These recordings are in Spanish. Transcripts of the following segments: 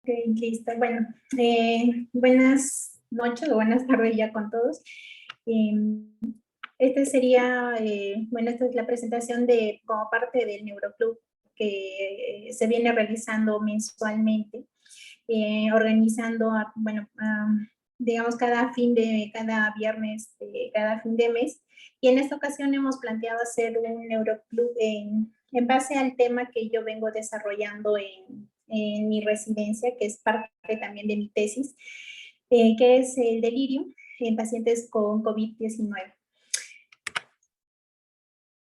Ok, listo. Bueno, buenas noches o buenas tardes ya con todos. Eh, este sería, bueno, esta es la presentación de como parte del Neuroclub que se viene realizando mensualmente, organizando, digamos, cada viernes, cada fin de mes. Y en esta ocasión hemos planteado hacer un Neuroclub en base al tema que yo vengo desarrollando en mi residencia, que es parte también de mi tesis, que es el delirio en pacientes con COVID-19.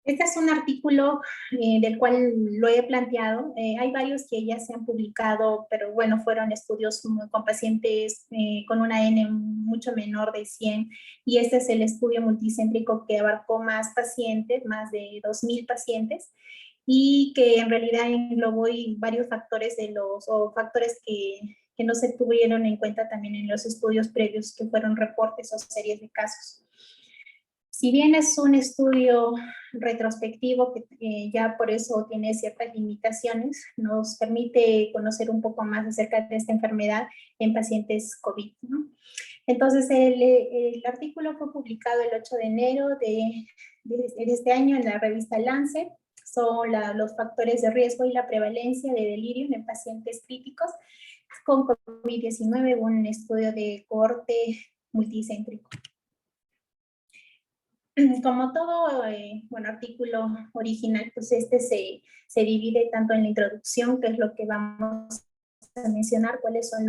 Este es un artículo del cual lo he planteado. Hay varios que ya se han publicado, pero bueno, fueron estudios con pacientes con una N mucho menor de 100, y este es el estudio multicéntrico que abarcó más pacientes, más de 2.000 pacientes, y que en realidad englobó varios factores o factores que no se tuvieron en cuenta también en los estudios previos, que fueron reportes o series de casos. Si bien es un estudio retrospectivo que ya por eso tiene ciertas limitaciones, nos permite conocer un poco más acerca de esta enfermedad en pacientes COVID, ¿no? Entonces, el artículo fue publicado el 8 de enero de este año en la revista Lancet. Son los factores de riesgo y la prevalencia de delirium en pacientes críticos con COVID-19, un estudio de cohorte multicéntrico. Como todo artículo original, pues este se divide tanto en la introducción, que es lo que vamos a mencionar, cuáles son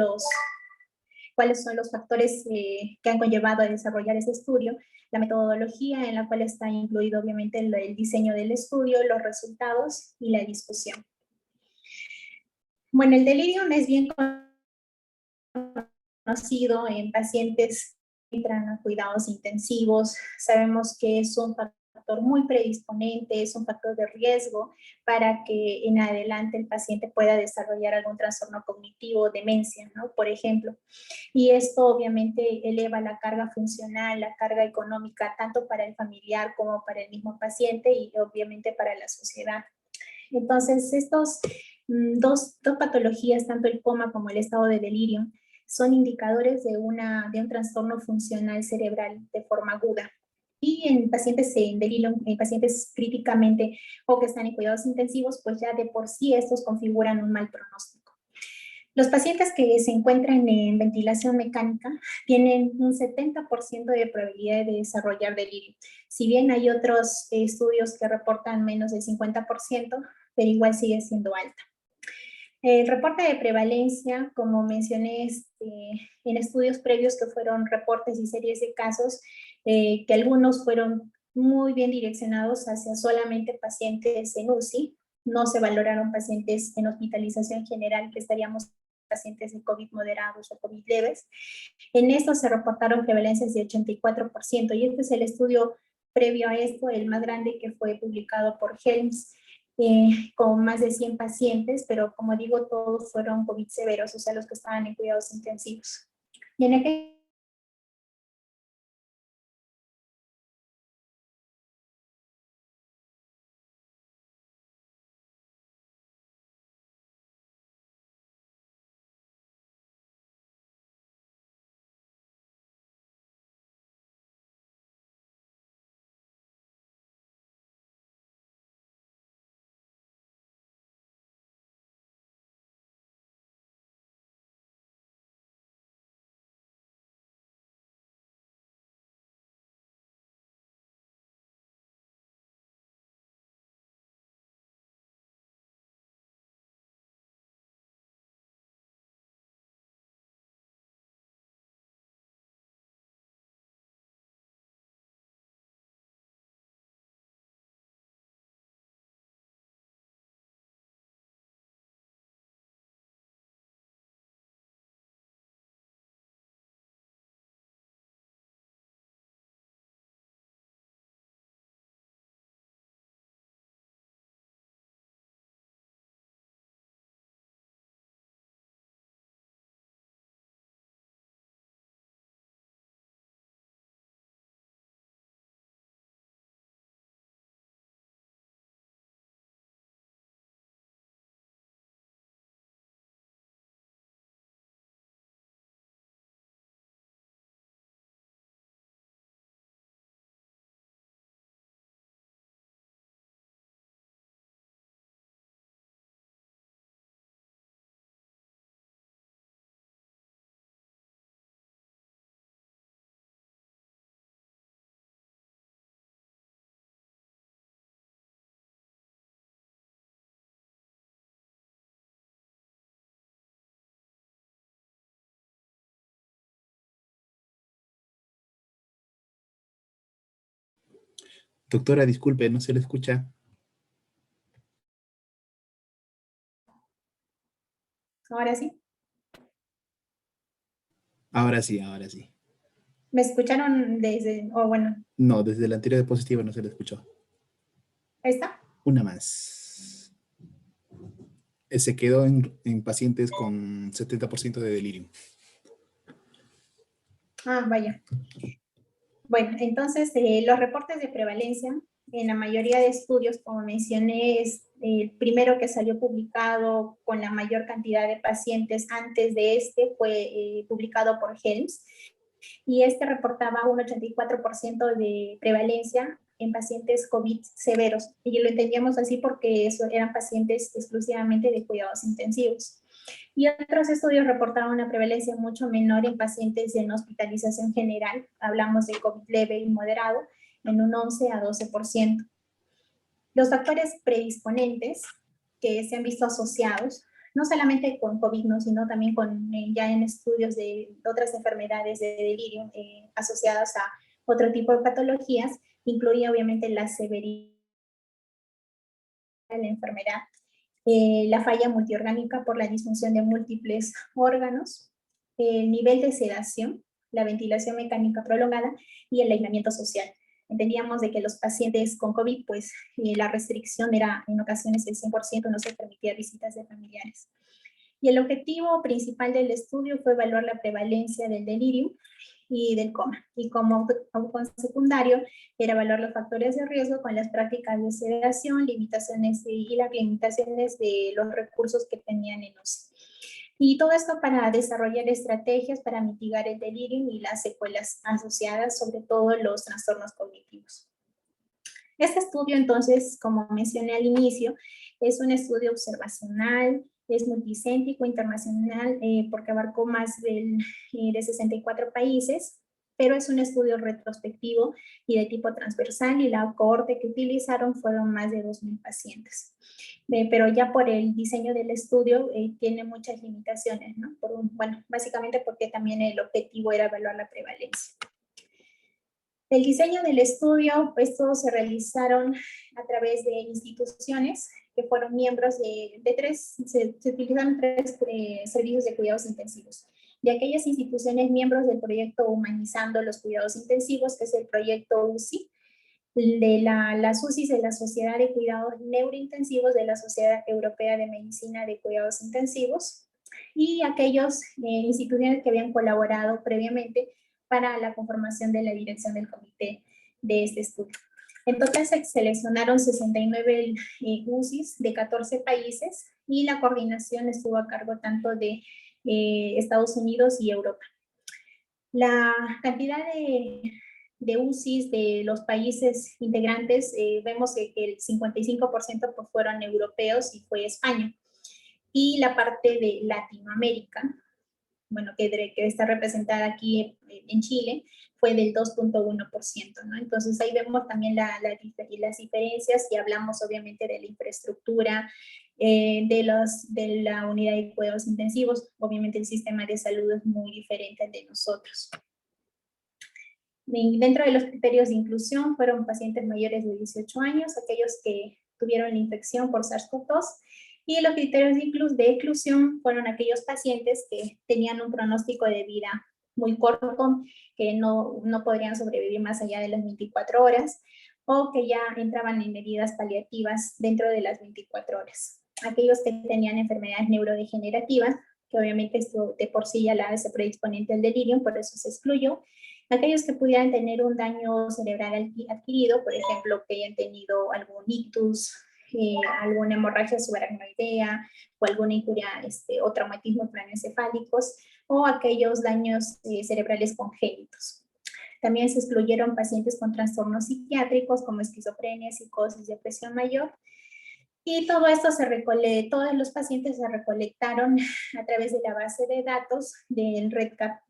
los factores que han conllevado a desarrollar este estudio, la metodología en la cual está incluido obviamente el diseño del estudio, los resultados y la discusión. Bueno, el delirium es bien conocido en pacientes que entran a cuidados intensivos. Sabemos que es un factor muy predisponente, es un factor de riesgo para que en adelante el paciente pueda desarrollar algún trastorno cognitivo, demencia, ¿no? Por ejemplo. Y esto obviamente eleva la carga funcional, la carga económica, tanto para el familiar como para el mismo paciente y obviamente para la sociedad. Entonces, estos dos patologías, tanto el coma como el estado de delirio, son indicadores de un trastorno funcional cerebral de forma aguda. Y en pacientes en delirio, en pacientes críticamente o que están en cuidados intensivos, pues ya de por sí estos configuran un mal pronóstico. Los pacientes que se encuentran en ventilación mecánica tienen un 70% de probabilidad de desarrollar delirio. Si bien hay otros estudios que reportan menos del 50%, pero igual sigue siendo alta. El reporte de prevalencia, como mencioné en estudios previos que fueron reportes y series de casos, que algunos fueron muy bien direccionados hacia solamente pacientes en UCI, no se valoraron pacientes en hospitalización general, que estaríamos pacientes de COVID moderados o COVID leves. En estos se reportaron prevalencias de 84%, y este es el estudio previo a esto, el más grande, que fue publicado por Helms, con más de 100 pacientes, pero como digo, todos fueron COVID severos, o sea, los que estaban en cuidados intensivos. Y en aquel Doctora, disculpe, no se le escucha. Ahora sí. Ahora sí, ahora sí. ¿Me escucharon desde, o bueno, No, desde la anterior diapositiva no se le escuchó. ahí está? Una más. Se quedó en pacientes con 70% de delirio. Ah, vaya. Bueno, entonces los reportes de prevalencia en la mayoría de estudios, como mencioné, es el primero que salió publicado con la mayor cantidad de pacientes antes de este fue publicado por Helms, y este reportaba un 84% de prevalencia en pacientes COVID severos. Y lo entendíamos así porque eso eran pacientes exclusivamente de cuidados intensivos. Y otros estudios reportaban una prevalencia mucho menor en pacientes en hospitalización general, hablamos de COVID leve y moderado, en un 11 a 12%. Los factores predisponentes que se han visto asociados, no solamente con COVID, ¿no? Sino también con, ya en estudios de otras enfermedades de delirio asociadas a otro tipo de patologías, incluía obviamente la severidad de la enfermedad, la falla multiorgánica por la disfunción de múltiples órganos, el nivel de sedación, la ventilación mecánica prolongada y el aislamiento social. Entendíamos de que los pacientes con COVID, pues la restricción era en ocasiones el 100%, no se permitía visitas de familiares. Y el objetivo principal del estudio fue evaluar la prevalencia del delirio y del coma. Y como outcome secundario era evaluar los factores de riesgo con las prácticas de sedación, limitaciones y las limitaciones de los recursos que tenían en UCI. Y todo esto para desarrollar estrategias para mitigar el delirio y las secuelas asociadas, sobre todo los trastornos cognitivos. Este estudio, entonces, como mencioné al inicio, es un estudio observacional, es multicéntrico, internacional, porque abarcó más de 64 países, pero es un estudio retrospectivo y de tipo transversal, y la cohorte que utilizaron fueron más de 2.000 pacientes. Pero ya por el diseño del estudio tiene muchas limitaciones, ¿no? Bueno, básicamente porque también el objetivo era evaluar la prevalencia. El diseño del estudio, pues todos se realizaron a través de instituciones que fueron miembros de tres, se utilizaron tres servicios de cuidados intensivos. De aquellas instituciones miembros del proyecto Humanizando los Cuidados Intensivos, que es el proyecto UCI, de las UCIs de la Sociedad de Cuidados Neurointensivos de la Sociedad Europea de Medicina de Cuidados Intensivos, y aquellas instituciones que habían colaborado previamente para la conformación de la dirección del comité de este estudio. En total se seleccionaron 69 UCIs de 14 países, y la coordinación estuvo a cargo tanto de Estados Unidos y Europa. La cantidad de UCIs de los países integrantes, vemos que el 55% pues fueron europeos y fue España. Y la parte de Latinoamérica, bueno, que está representada aquí en Chile, fue del 2.1%, ¿no? Entonces ahí vemos también las diferencias, y hablamos obviamente de la infraestructura, de la unidad de cuidados intensivos. Obviamente el sistema de salud es muy diferente al de nosotros. Dentro de los criterios de inclusión fueron pacientes mayores de 18 años, aquellos que tuvieron la infección por SARS-CoV-2, y los criterios de exclusión fueron aquellos pacientes que tenían un pronóstico de vida muy corto, que no podrían sobrevivir más allá de las 24 horas, o que ya entraban en medidas paliativas dentro de las 24 horas. Aquellos que tenían enfermedades neurodegenerativas, que obviamente esto de por sí ya la hace predisponente al delirio, por eso se excluyó. Aquellos que pudieran tener un daño cerebral adquirido, por ejemplo, que hayan tenido algún ictus, alguna hemorragia subaracnoidea o alguna injuria o traumatismo craneoencefálicos, o aquellos daños cerebrales congénitos. También se excluyeron pacientes con trastornos psiquiátricos como esquizofrenia, psicosis, depresión mayor. Y todo esto todos los pacientes se recolectaron a través de la base de datos del REDCap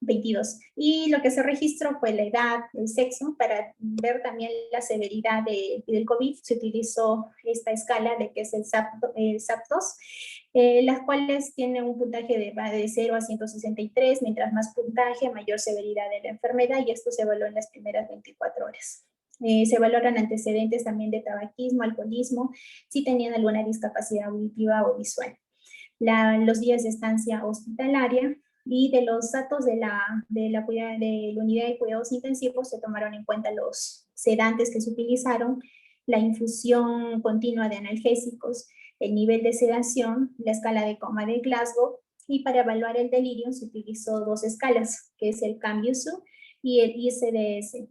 22. Y lo que se registró fue la edad, el sexo. Para ver también la severidad del COVID, se utilizó esta escala de que es el SAP2, las cuales tienen un puntaje de 0 a 163, mientras más puntaje, mayor severidad de la enfermedad, y esto se evaluó en las primeras 24 horas. Se valoran antecedentes también de tabaquismo, alcoholismo, si tenían alguna discapacidad auditiva o visual. Los días de estancia hospitalaria, y de los datos de la unidad de cuidados intensivos se tomaron en cuenta los sedantes que se utilizaron, la infusión continua de analgésicos, el nivel de sedación, la escala de coma de Glasgow, y para evaluar el delirio se utilizó dos escalas, que es el CAMBIUSU y el ICDS.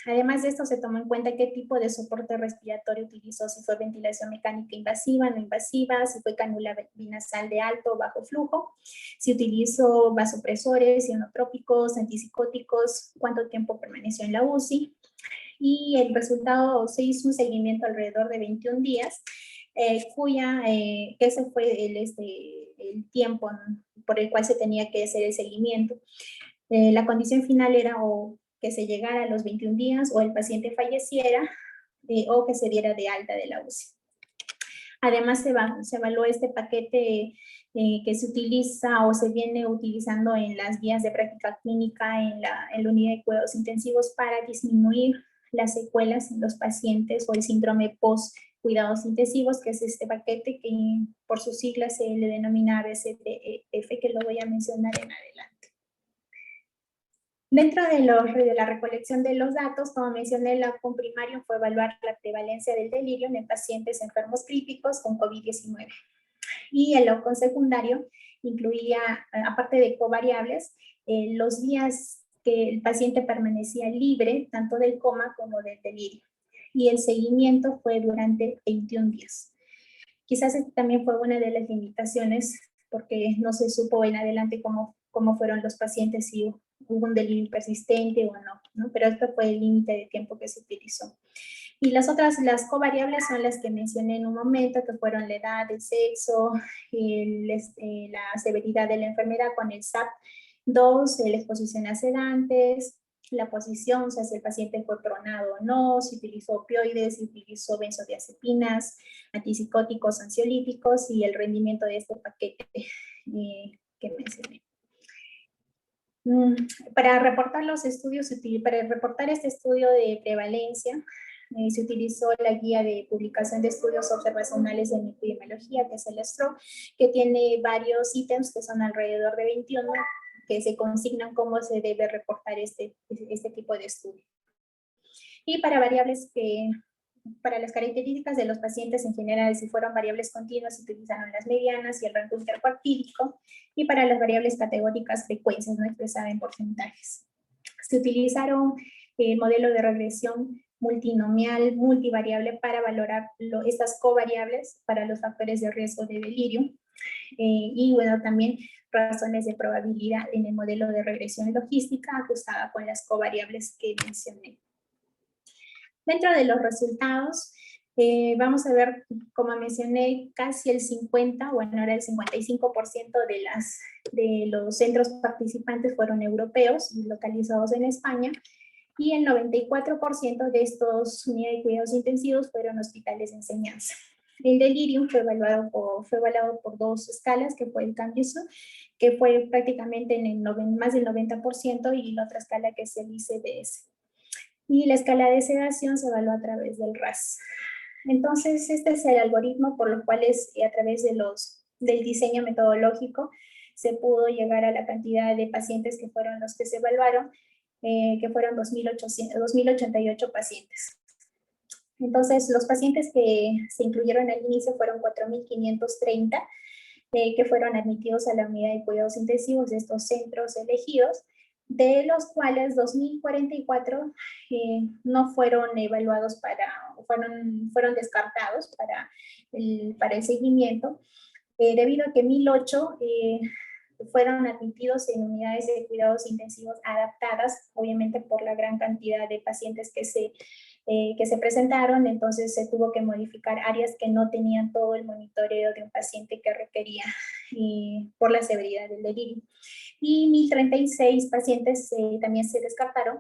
Además de esto, se tomó en cuenta qué tipo de soporte respiratorio utilizó, si fue ventilación mecánica invasiva, no invasiva, si fue cánula binasal de alto o bajo flujo, si utilizó vasopresores, ionotrópicos, antipsicóticos, cuánto tiempo permaneció en la UCI. Y el resultado, se hizo un seguimiento alrededor de 21 días, que ese fue el tiempo por el cual se tenía que hacer el seguimiento. La condición final era o que se llegara a los 21 días, o el paciente falleciera, o que se diera de alta de la UCI. Además, se evaluó este paquete que se utiliza o se viene utilizando en las guías de práctica clínica en la unidad de cuidados intensivos para disminuir las secuelas en los pacientes o el síndrome post-cuidados intensivos, que es este paquete que por sus siglas se le denomina ABCDF, que lo voy a mencionar en adelante. Dentro de la recolección de los datos, como mencioné, el outcome primario fue evaluar la prevalencia del delirio en pacientes enfermos críticos con COVID-19. Y el outcome secundario incluía, aparte de covariables, los días que el paciente permanecía libre, tanto del coma como del delirio. Y el seguimiento fue durante 21 días. Quizás también fue una de las limitaciones, porque no se supo en adelante cómo fueron los pacientes, si hubo un delirio persistente o no, pero esto fue el límite de tiempo que se utilizó. Y las covariables son las que mencioné en un momento, que fueron la edad, el sexo, la severidad de la enfermedad con el SAP-2, la exposición a sedantes, la posición, o sea, si el paciente fue pronado o no, si utilizó opioides, si utilizó benzodiazepinas, antipsicóticos, ansiolíticos, y el rendimiento de este paquete que mencioné. Para reportar los estudios, para reportar este estudio de prevalencia, se utilizó la guía de publicación de estudios observacionales en epidemiología, que es el STRO, que tiene varios ítems, que son alrededor de 21, que se consignan cómo se debe reportar este tipo de estudio. Y para variables para las características de los pacientes en general, si fueron variables continuas, se utilizaron las medianas y el rango intercuartílico, y para las variables categóricas, frecuencias no expresadas en porcentajes. Se utilizaron el modelo de regresión multinomial, multivariable, para valorar estas covariables para los factores de riesgo de delirio, y bueno, también razones de probabilidad en el modelo de regresión logística ajustada con las covariables que mencioné. Dentro de los resultados, vamos a ver, como mencioné, casi el 50, bueno, ahora el 55% de los centros participantes fueron europeos y localizados en España, y el 94% de estos unidades de cuidados intensivos fueron hospitales de enseñanza. El delirium fue evaluado por dos escalas, que fue el CAMBIUSU, que fue prácticamente en más del 90%, y la otra escala, que es el ICDS. Y la escala de sedación se evaluó a través del RAS. Entonces, este es el algoritmo por los cuales, a través del diseño metodológico, se pudo llegar a la cantidad de pacientes que fueron los que se evaluaron, que fueron 2.088 pacientes. Entonces, los pacientes que se incluyeron al inicio fueron 4.530, que fueron admitidos a la unidad de cuidados intensivos de estos centros elegidos, de los cuales 2.044 no fueron evaluados fueron descartados para el seguimiento, debido a que 1.008 fueron admitidos en unidades de cuidados intensivos adaptadas, obviamente por la gran cantidad de pacientes que se presentaron. Entonces se tuvo que modificar áreas que no tenían todo el monitoreo de un paciente que requería por la severidad del delirio. Y 1.036 pacientes también se descartaron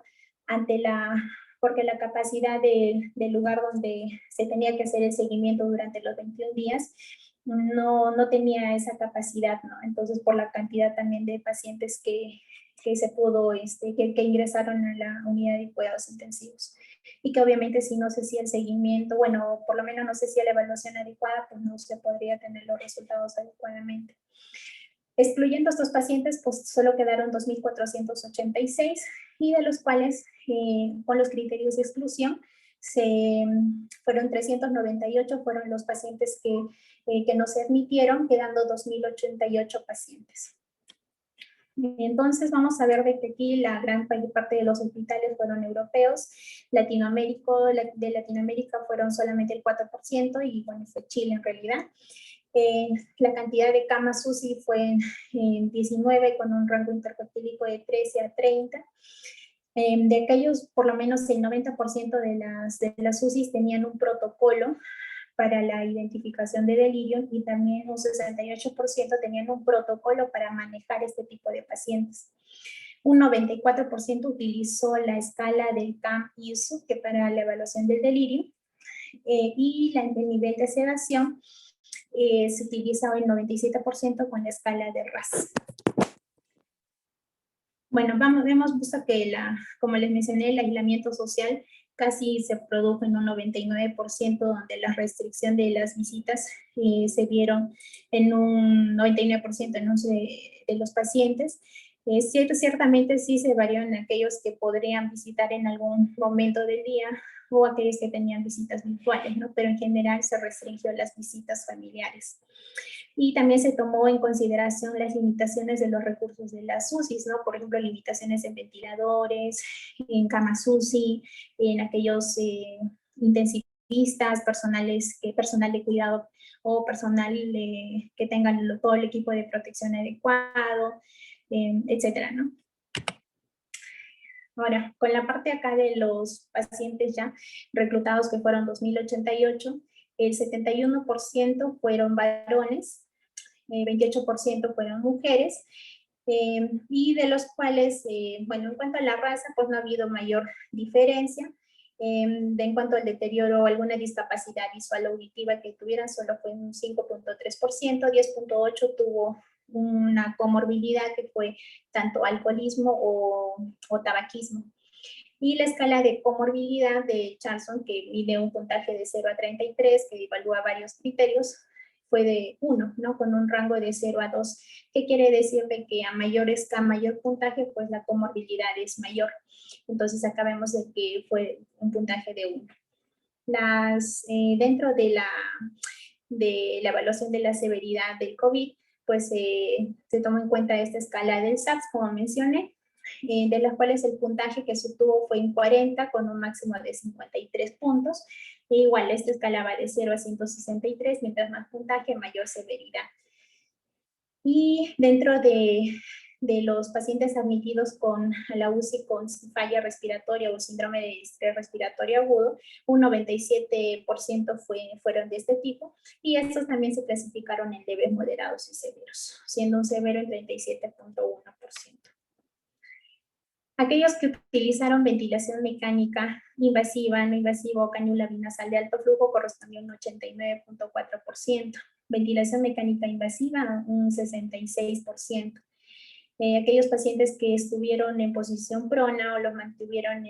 porque la capacidad del lugar donde se tenía que hacer el seguimiento durante los 21 días no tenía esa capacidad, ¿no? Entonces, por la cantidad también de pacientes que se pudo, que ingresaron a la unidad de cuidados intensivos. y que obviamente si no se hacía el seguimiento, bueno, por lo menos no se hacía la evaluación adecuada, pues no se podría tener los resultados adecuadamente. Excluyendo estos pacientes, pues solo quedaron 2.486 y de los cuales, con los criterios de exclusión, fueron 398, fueron los pacientes que no se admitieron, quedando 2.088 pacientes. Entonces vamos a ver de que aquí la gran parte de los hospitales fueron europeos, de Latinoamérica fueron solamente el 4% y bueno, fue Chile en realidad. La cantidad de camas UCI fue en 19 con un rango interfertílico de 13 a 30. De aquellos, por lo menos el 90% de las UCIs tenían un protocolo para la identificación de delirio y también un 68% tenían un protocolo para manejar este tipo de pacientes. Un 94% utilizó la escala del CAM-ISU, que para la evaluación del delirio, y el nivel de sedación se utiliza el 97% con la escala de RAS. Bueno, hemos visto que, como les mencioné, el aislamiento social casi se produjo en un 99%, donde la restricción de las visitas se vieron en un 99% de los pacientes. Ciertamente sí se varió en aquellos que podrían visitar en algún momento del día o aquellos que tenían visitas virtuales, ¿no? Pero en general se restringió las visitas familiares. Y también se tomó en consideración las limitaciones de los recursos de las UCIs, ¿no? Por ejemplo, limitaciones en ventiladores, en camas UCI, en aquellos intensivistas, personal de cuidado o personal que tengan todo el equipo de protección adecuado, etcétera, ¿no? Ahora, con la parte acá de los pacientes ya reclutados, que fueron 2.088, el 71% fueron varones, 28% fueron mujeres, y de los cuales, bueno, en cuanto a la raza, pues no ha habido mayor diferencia. En cuanto al deterioro o alguna discapacidad visual o auditiva que tuvieran, solo fue un 5.3%, 10.8% tuvo una comorbilidad que fue tanto alcoholismo o tabaquismo. Y la escala de comorbilidad de Charlson, que mide un puntaje de 0 a 33, que evalúa varios criterios, fue de 1, ¿no? Con un rango de 0 a 2, que quiere decir de que a mayor puntaje, pues la comorbilidad es mayor. Entonces acá vemos de que fue un puntaje de 1. Dentro de la evaluación de la severidad del COVID, pues se tomó en cuenta esta escala del SAPS, como mencioné, de las cuales el puntaje que se obtuvo fue en 40 con un máximo de 53 puntos. E igual, esta escala va de 0 a 163, mientras más puntaje, mayor severidad. Y dentro de los pacientes admitidos a la UCI con falla respiratoria o síndrome de distrés respiratorio agudo, un 97% fueron de este tipo, y estos también se clasificaron en leves, moderados y severos, siendo un severo en 37.1%. Aquellos que utilizaron ventilación mecánica invasiva, no invasiva o cañula binasal de alto flujo correspondió a un 89.4%. Ventilación mecánica invasiva, un 66%. Aquellos pacientes que estuvieron en posición prona o los mantuvieron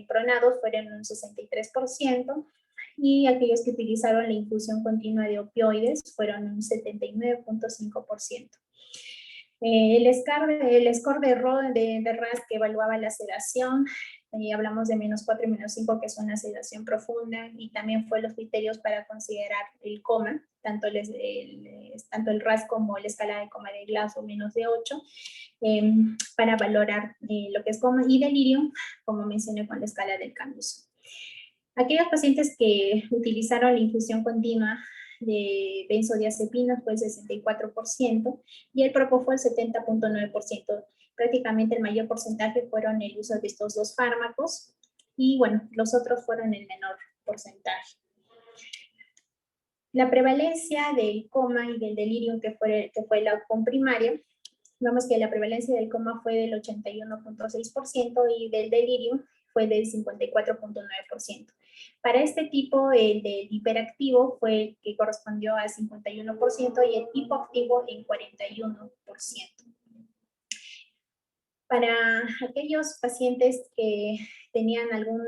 pronados fueron un 63%. Y aquellos que utilizaron la infusión continua de opioides fueron un 79.5%. El score de RAS que evaluaba la sedación, hablamos de -4 y -5, que es una sedación profunda, y también fue los criterios para considerar el coma, tanto el RAS como la escala de coma de Glasgow, menos de 8, para valorar lo que es coma y delirio, como mencioné con la escala del CAM-ISU. Aquellos pacientes que utilizaron la infusión continua de benzodiazepinas fue el 64% y el propofol 70.9%. Prácticamente el mayor porcentaje fueron el uso de estos dos fármacos y bueno, los otros fueron el menor porcentaje. La prevalencia del coma y del delirio, que fue el outcome primario, vemos que la prevalencia del coma fue del 81.6% y del delirio fue del 54.9%. Para este tipo, el del hiperactivo fue el que correspondió al 51% y el hipoactivo en 41%. Para aquellos pacientes que tenían alguna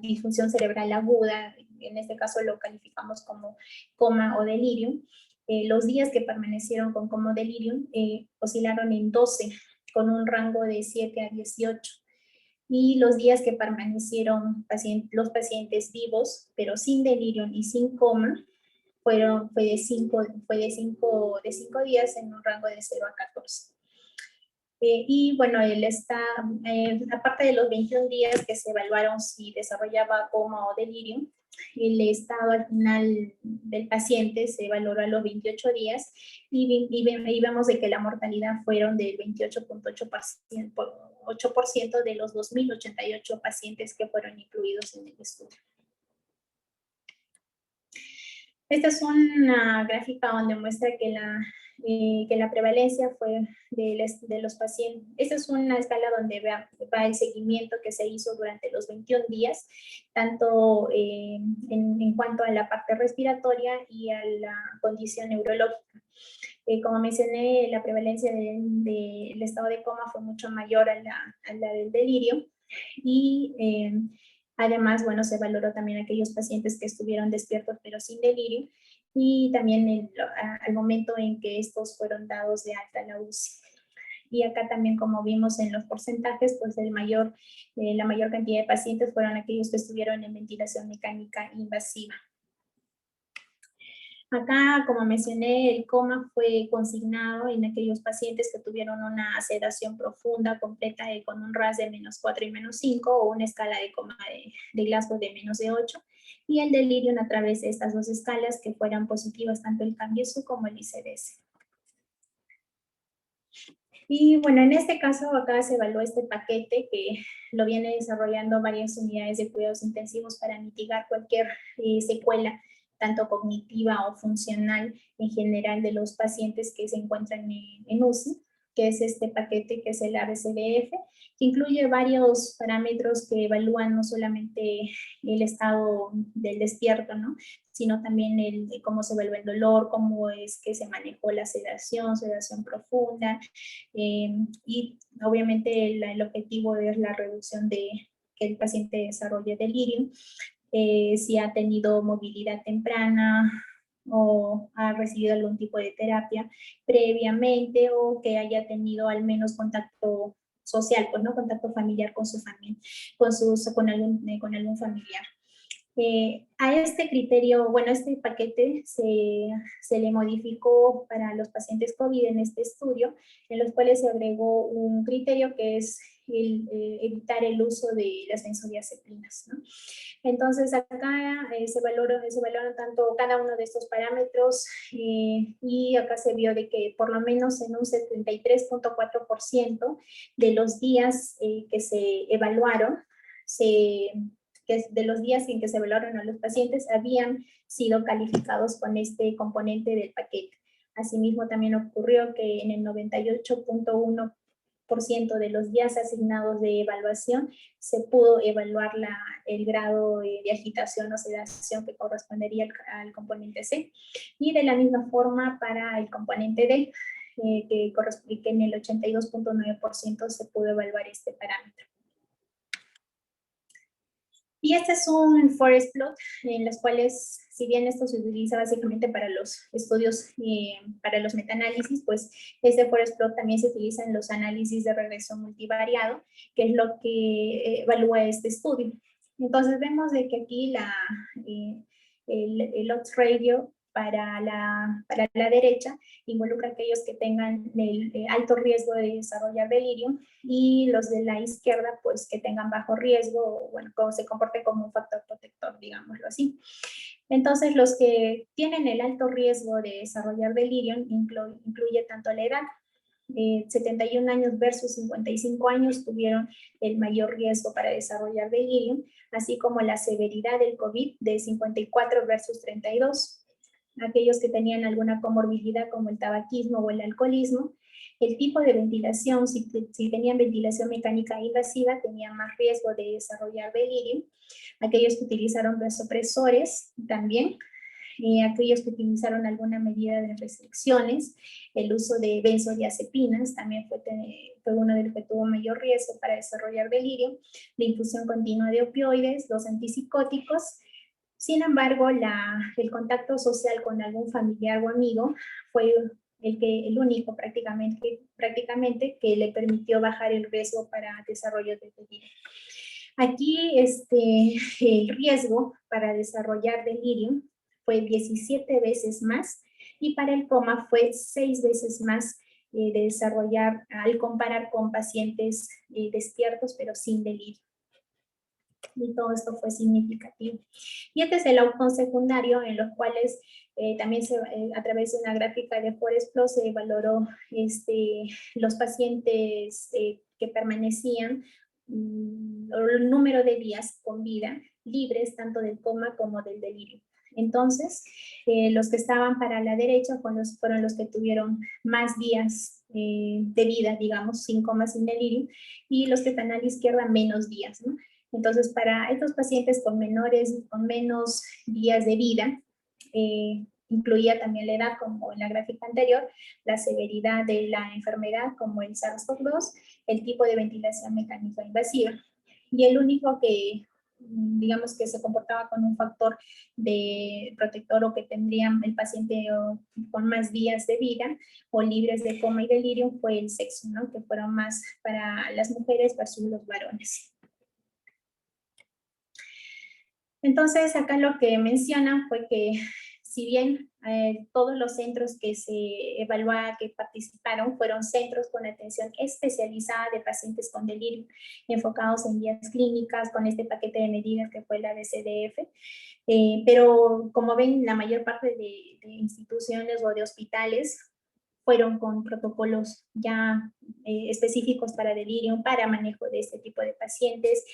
disfunción cerebral aguda, en este caso lo calificamos como coma o delirium, los días que permanecieron con coma o delirium oscilaron en 12, con un rango de 7 a 18. Y los días que permanecieron los pacientes vivos, pero sin delirium y sin coma, fue de 5 días en un rango de 0 a 14. Y bueno, él está, aparte de los 21 días que se evaluaron si desarrollaba coma o delirio, el estado al final del paciente se valoró a los 28 días y vemos de que la mortalidad fueron del 28.8% de los 2.088 pacientes que fueron incluidos en el estudio. Esta es una gráfica donde muestra que la prevalencia fue de los pacientes. Esta es una escala donde va el seguimiento que se hizo durante los 21 días, tanto en cuanto a la parte respiratoria y a la condición neurológica. Como mencioné, la prevalencia del estado de coma fue mucho mayor a la del delirio y además, bueno, se valoró también aquellos pacientes que estuvieron despiertos pero sin delirio y también al momento en que estos fueron dados de alta a la UCI. Y acá también, como vimos en los porcentajes, pues la mayor cantidad de pacientes fueron aquellos que estuvieron en ventilación mecánica invasiva. Acá, como mencioné, el coma fue consignado en aquellos pacientes que tuvieron una sedación profunda, completa, con un RASS de -4 y -5, o una escala de coma de Glasgow de -8, y el delirium a través de estas dos escalas que fueran positivas, tanto el Cambiesu como el ICD-10. Y bueno, en este caso acá se evaluó este paquete que lo viene desarrollando varias unidades de cuidados intensivos para mitigar cualquier secuela, tanto cognitiva o funcional en general de los pacientes que se encuentran en UCI, que es este paquete que es el ABCDF, que incluye varios parámetros que evalúan no solamente el estado del despierto, ¿no?, sino también cómo se evalúa el dolor, cómo es que se manejó la sedación profunda, y obviamente el objetivo es la reducción de que el paciente desarrolle delirio, si ha tenido movilidad temprana o ha recibido algún tipo de terapia previamente o que haya tenido al menos contacto social, pues no contacto familiar con su familia, con algún familiar. A este criterio, bueno, este paquete se le modificó para los pacientes COVID en este estudio, en los cuales se agregó un criterio que es evitar el uso de las benzodiazepinas, ¿no? Entonces acá se valoraron tanto cada uno de estos parámetros y acá se vio de que por lo menos en un 73.4% de los días que se evaluaron, que de los días en que se evaluaron a los pacientes habían sido calificados con este componente del paquete. Asimismo, también ocurrió que en el 98.1% de los días asignados de evaluación se pudo evaluar el grado de agitación o sedación que correspondería al componente C. Y de la misma forma para el componente D, que en el 82.9% se pudo evaluar este parámetro. Y este es un forest plot en los cuales, si bien esto se utiliza básicamente para los estudios, para los metaanálisis, pues este forest plot también se utiliza en los análisis de regresión multivariado, que es lo que evalúa este estudio. Entonces vemos de que aquí el odds ratio para la derecha involucra a aquellos que tengan el alto riesgo de desarrollar delirio, y los de la izquierda pues que tengan bajo riesgo, o bueno, se comporten como un factor protector, digámoslo así. Entonces los que tienen el alto riesgo de desarrollar delirio incluye tanto la edad, 71 años versus 55 años tuvieron el mayor riesgo para desarrollar delirio, así como la severidad del COVID de 54 versus 32. Aquellos que tenían alguna comorbilidad como el tabaquismo o el alcoholismo, el tipo de ventilación, si tenían ventilación mecánica invasiva, tenían más riesgo de desarrollar delirio. Aquellos que utilizaron vasopresores también, aquellos que utilizaron alguna medida de restricciones, el uso de benzodiazepinas también fue uno de los que tuvo mayor riesgo para desarrollar delirio, la infusión continua de opioides, los antipsicóticos. Sin embargo, el contacto social con algún familiar o amigo fue el único prácticamente que le permitió bajar el riesgo para desarrollo de delirio. Aquí el riesgo para desarrollar delirio fue 17 veces más y para el coma fue 6 veces más de desarrollar al comparar con pacientes despiertos pero sin delirio. Y todo esto fue significativo. Y este es el outcome secundario en los cuales también a través de una gráfica de Forest Plot se valoró los pacientes que permanecían el número de días con vida libres tanto del coma como del delirio. Entonces, los que estaban para la derecha fueron los que tuvieron más días de vida, digamos, sin coma, sin delirio, y los que están a la izquierda menos días, ¿no? Entonces, para estos pacientes con menos días de vida, incluía también la edad, como en la gráfica anterior, la severidad de la enfermedad, como el SARS-CoV-2, el tipo de ventilación mecánica invasiva. Y el único que, digamos, que se comportaba con un factor de protector o que tendría el paciente con más días de vida o libres de coma y delirio fue el sexo, ¿no? Que fueron más para las mujeres versus los varones. Entonces, acá lo que mencionan fue que si bien todos los centros que se evaluaron, que participaron, fueron centros con atención especializada de pacientes con delirio, enfocados en guías clínicas, con este paquete de medidas que fue la DCDF, pero como ven, la mayor parte de instituciones o de hospitales fueron con protocolos ya específicos para delirio, para manejo de este tipo de pacientes,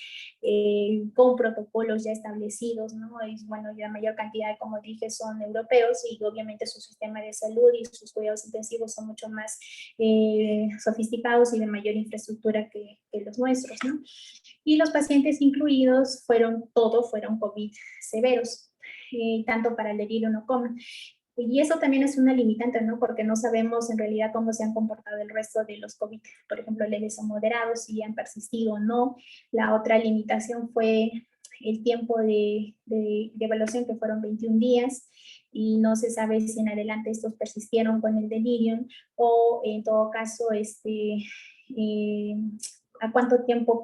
con protocolos ya establecidos, ¿no? Y bueno, la mayor cantidad, como dije, son europeos y obviamente su sistema de salud y sus cuidados intensivos son mucho más sofisticados y de mayor infraestructura que los nuestros, ¿no? Y los pacientes incluidos fueron COVID severos, tanto para el delirio no coma. Y eso también es una limitante, ¿no? Porque no sabemos en realidad cómo se han comportado el resto de los COVID, por ejemplo, leves o moderados, si han persistido o no. La otra limitación fue el tiempo de evaluación, que fueron 21 días, y no se sabe si en adelante estos persistieron con el delirio, o en todo caso, a cuánto tiempo,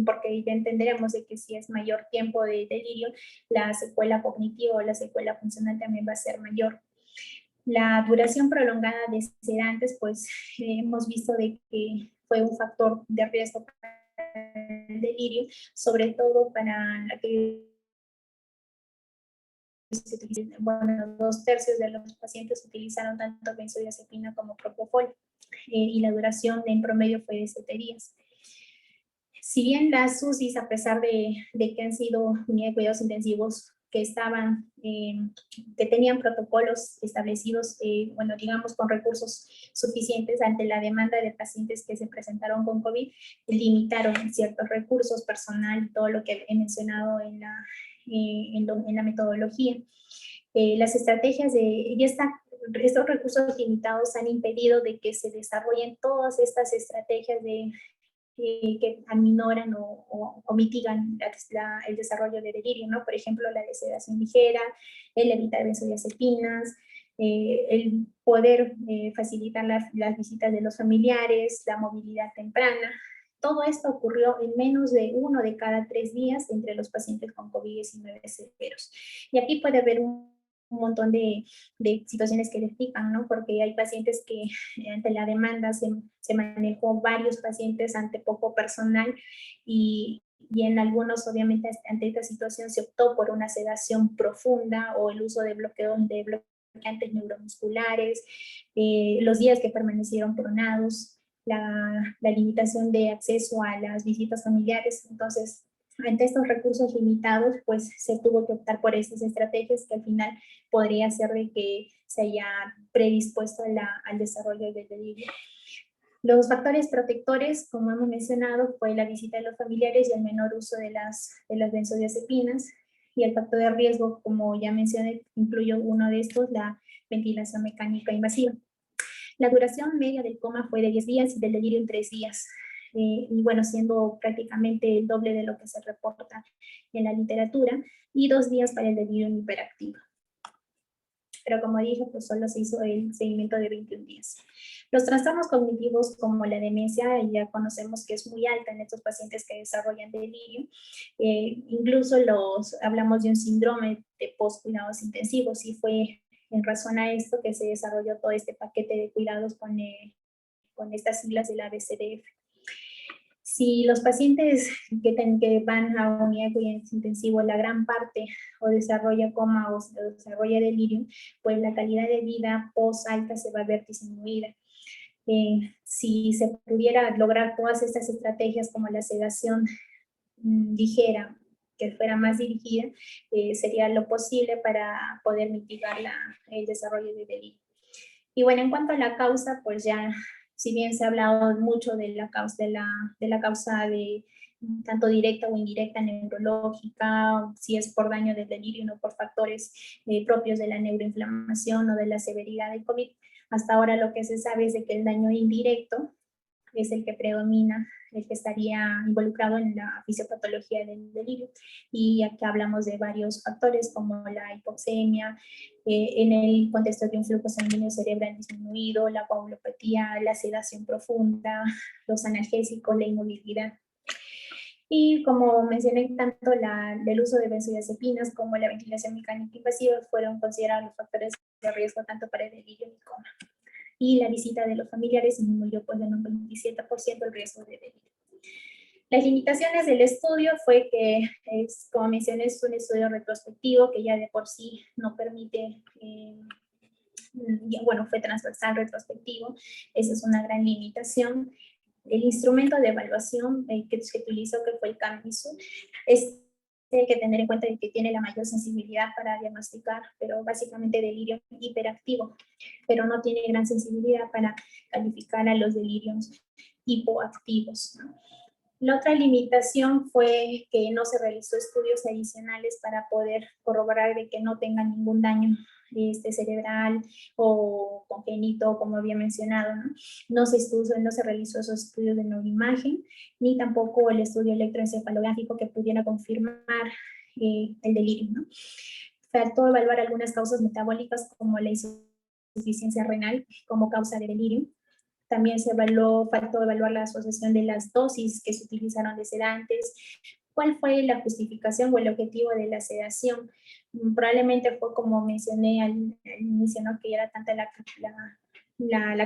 porque ya entenderemos de que si es mayor tiempo de delirio, la secuela cognitiva o la secuela funcional también va a ser mayor. La duración prolongada de sedantes, pues hemos visto de que fue un factor de riesgo para el delirio, sobre todo para la que, bueno, 2/3 de los pacientes utilizaron tanto benzodiazepina como propofol, y la duración en promedio fue de 7 días. Si bien las UCIs, a pesar de que han sido unidades de cuidados intensivos que que tenían protocolos establecidos, bueno, digamos, con recursos suficientes ante la demanda de pacientes que se presentaron con COVID, limitaron ciertos recursos, personal, todo lo que he mencionado en la metodología. Las estrategias estos recursos limitados han impedido de que se desarrollen todas estas estrategias que aminoran o mitigan el desarrollo de delirio, ¿no? Por ejemplo, la de sedación ligera, el evitar benzodiazepinas, el poder facilitar las visitas de los familiares, la movilidad temprana. Todo esto ocurrió en menos de 1 de cada 3 días entre los pacientes con COVID-19 severos. Y aquí puede haber un montón de situaciones que le explican, ¿no? Porque hay pacientes que ante la demanda se manejó varios pacientes ante poco personal y en algunos, obviamente, ante esta situación se optó por una sedación profunda o el uso de bloqueantes neuromusculares, los días que permanecieron pronados, la limitación de acceso a las visitas familiares. Entonces, ante estos recursos limitados, pues se tuvo que optar por estas estrategias que al final podría ser de que se haya predispuesto al desarrollo del delirio. Los factores protectores, como hemos mencionado, fue la visita de los familiares y el menor uso de las benzodiazepinas. Y el factor de riesgo, como ya mencioné, incluye uno de estos, la ventilación mecánica invasiva. La duración media del coma fue de 10 días y del delirio en 3 días. Y bueno, siendo prácticamente el doble de lo que se reporta en la literatura, y 2 días para el delirio hiperactivo. Pero como dije, pues solo se hizo el seguimiento de 21 días. Los trastornos cognitivos como la demencia ya conocemos que es muy alta en estos pacientes que desarrollan delirio. Incluso hablamos de un síndrome de post-cuidados intensivos y fue en razón a esto que se desarrolló todo este paquete de cuidados con estas siglas del ABCDF. Si los pacientes que van a unidad de cuidados intensivos, la gran parte o desarrolla coma o desarrolla delirio, pues la calidad de vida post-alta se va a ver disminuida. Si se pudiera lograr todas estas estrategias como la sedación ligera, que fuera más dirigida, sería lo posible para poder mitigar el desarrollo de delirio. Y bueno, en cuanto a la causa, pues ya, si bien se ha hablado mucho de la causa de tanto directa o indirecta neurológica, si es por daño del delirio, no por factores propios de la neuroinflamación o de la severidad del COVID, hasta ahora lo que se sabe es de que el daño indirecto es el que predomina, el que estaría involucrado en la fisiopatología del delirio. Y aquí hablamos de varios factores como la hipoxemia, en el contexto de un flujo sanguíneo cerebral disminuido, la coagulopatía, la sedación profunda, los analgésicos, la inmovilidad. Y como mencioné, tanto el uso de benzodiazepinas como la ventilación mecánica invasiva fueron considerados los factores de riesgo tanto para el delirio y coma. Y la visita de los familiares disminuyó pues en un 27% el riesgo de delirio. Las limitaciones del estudio fue que, como mencioné, es un estudio retrospectivo que ya de por sí no permite, bueno, fue transversal retrospectivo, esa es una gran limitación. El instrumento de evaluación que se utilizó, que fue el CAMISU, hay que tener en cuenta que tiene la mayor sensibilidad para diagnosticar, pero básicamente delirio hiperactivo, pero no tiene gran sensibilidad para calificar a los delirios hipoactivos, ¿no? La otra limitación fue que no se realizó estudios adicionales para poder corroborar de que no tenga ningún daño cerebral o congénito, como había mencionado, ¿no? No se realizó esos estudios de neuroimagen, ni tampoco el estudio electroencefalográfico que pudiera confirmar el delirio, ¿no? Faltó evaluar algunas causas metabólicas como la insuficiencia renal como causa de delirio. También faltó evaluar la asociación de las dosis que se utilizaron de sedantes. ¿Cuál fue la justificación o el objetivo de la sedación? Probablemente fue como mencioné al inicio, ¿no? Que era tanta la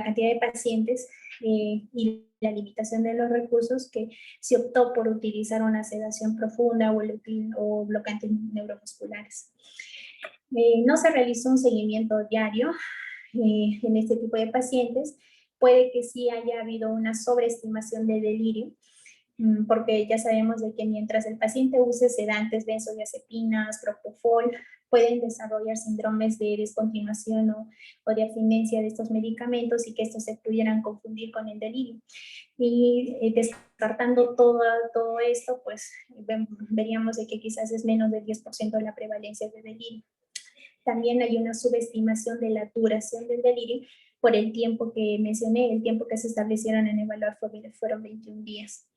cantidad de pacientes y la limitación de los recursos que se optó por utilizar una sedación profunda o bloqueantes neuromusculares. No se realizó un seguimiento diario en este tipo de pacientes. Puede que sí haya habido una sobreestimación de delirio, porque ya sabemos de que mientras el paciente use sedantes, benzodiazepinas, propofol, pueden desarrollar síndromes de descontinuación o de abstinencia de estos medicamentos y que estos se pudieran confundir con el delirio. Y descartando todo esto, pues veríamos de que quizás es menos del 10% de la prevalencia de delirio. También hay una subestimación de la duración del delirio por el tiempo que mencioné, el tiempo que se establecieron en evaluar fueron 21 días.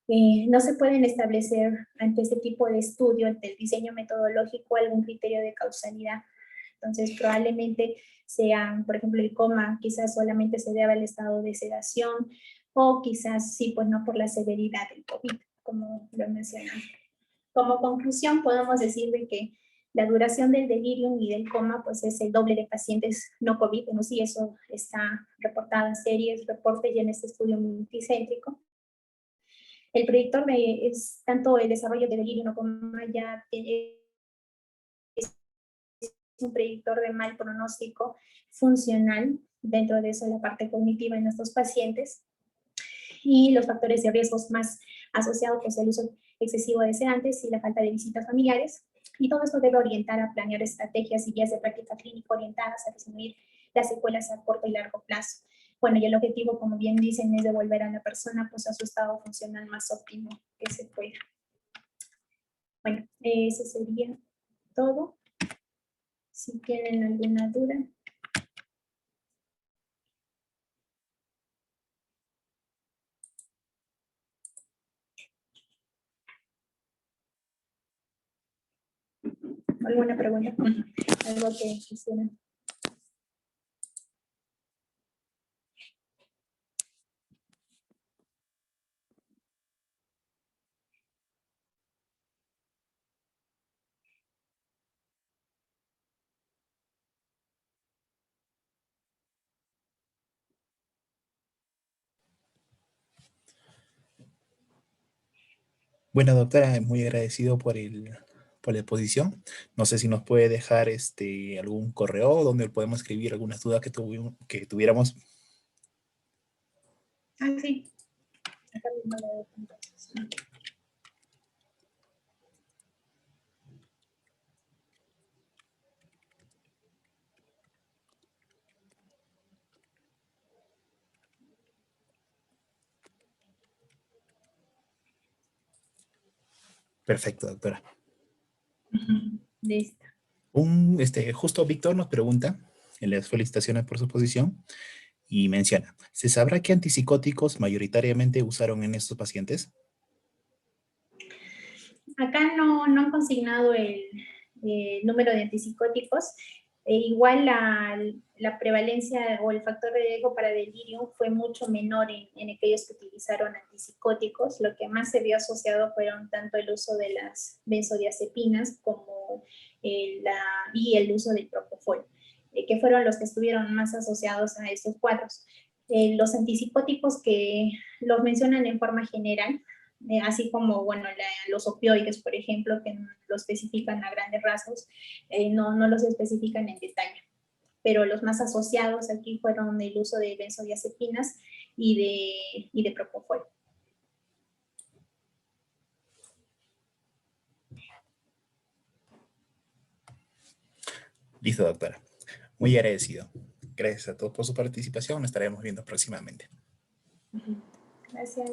No se pueden establecer ante este tipo de estudio, ante el diseño metodológico, algún criterio de causalidad. Entonces, probablemente sea, por ejemplo, el coma quizás solamente se deba al estado de sedación o quizás sí, pues no por la severidad del COVID, como lo mencioné. Como conclusión, podemos decir de que la duración del delirium y del coma pues es el doble de pacientes no COVID. Bueno, sí, eso está reportado en series, reportes y en este estudio multicéntrico. El predictor es tanto el desarrollo de delirio no coma ya es un predictor de mal pronóstico funcional, dentro de eso la parte cognitiva en estos pacientes. Y los factores de riesgos más asociados pues el uso excesivo de sedantes y la falta de visitas familiares. Y todo esto debe orientar a planear estrategias y guías de práctica clínica orientadas a disminuir las secuelas a corto y largo plazo. Bueno, y el objetivo, como bien dicen, es devolver a la persona pues a su estado funcional más óptimo que se pueda. Bueno, eso sería todo. Si tienen alguna duda. ¿Alguna pregunta? Algo que quisieran. Bueno, doctora, muy agradecido por la exposición. No sé si nos puede dejar algún correo donde podemos escribir algunas dudas que tuviéramos. Ah, sí. Acá mismo la dejo, entonces. Perfecto, doctora. Listo. Justo Víctor nos pregunta, en las felicitaciones por su exposición, y menciona, ¿se sabrá qué antipsicóticos mayoritariamente usaron en estos pacientes? Acá no han consignado el número de antipsicóticos. Igual la prevalencia o el factor de riesgo para delirio fue mucho menor en aquellos que utilizaron antipsicóticos. Lo que más se vio asociado fueron tanto el uso de las benzodiazepinas como y el uso del propofol, que fueron los que estuvieron más asociados a estos cuadros. Los antipsicóticos que los mencionan en forma general, así como, bueno, los opioides, por ejemplo, que lo especifican a grandes rasgos, no los especifican en detalle. Pero los más asociados aquí fueron el uso de benzodiazepinas y de propofol. Listo, doctora. Muy agradecido. Gracias a todos por su participación. Nos estaremos viendo próximamente. Gracias.